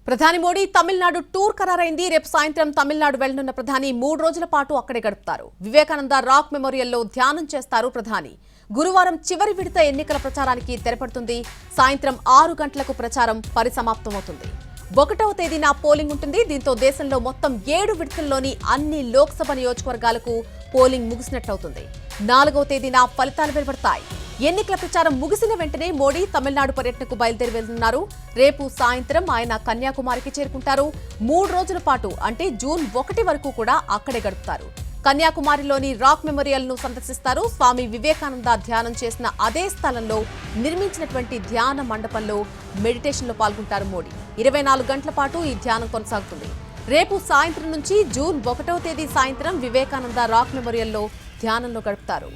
ప్రధాని మోడీ తమిళనాడు టూర్ ఖరారైంది. రేపు సాయంత్రం తమిళనాడు వెళ్లనున్న ప్రధాని 3 రోజుల పాటు అక్కడే గడుపుతారు. వివేకానంద రాక్ మెమోరియల్లో ధ్యానం చేస్తారు ప్రధాని. గురువారం చివరి విడత ఎన్నికల ప్రచారానికి తెరపడుతుంది. సాయంత్రం 6 గంటలకు ప్రచారం పరిసమాప్తమవుతుంది. 1వ తేదీన పోలింగ్ ఉంటుంది. దీంతో దేశంలో మొత్తం 7 విడతల్లోని అన్ని లోక్సభ నియోజకవర్గాలకు పోలింగ్ ముగిసినట్లవుతుంది. 4వ తేదీన ఫలితాలు వెలువడతాయి. ఎన్నికల ప్రచారం ముగిసిన వెంటనే మోడీ తమిళనాడు పర్యటనకు బయలుదేరి వెళ్తున్నారు. రేపు సాయంత్రం ఆయన కన్యాకుమారికి చేరుకుంటారు. 3 రోజుల పాటు అంటే జూన్ 1 వరకు కూడా అక్కడే గడుపుతారు. కన్యాకుమారిలోని రాక్ మెమోరియల్ ను సందర్శిస్తారు. స్వామి వివేకానంద ధ్యానం చేసిన అదే స్థలంలో నిర్మించినటువంటి ధ్యాన మండపంలో మెడిటేషన్ లో పాల్గొంటారు మోడీ. 24 గంటల పాటు ఈ ధ్యానం కొనసాగుతుంది. రేపు సాయంత్రం నుంచి జూన్ 1వ తేదీ సాయంత్రం వివేకానంద రాక్ మెమోరియల్లో ధ్యానంలో గడుపుతారు.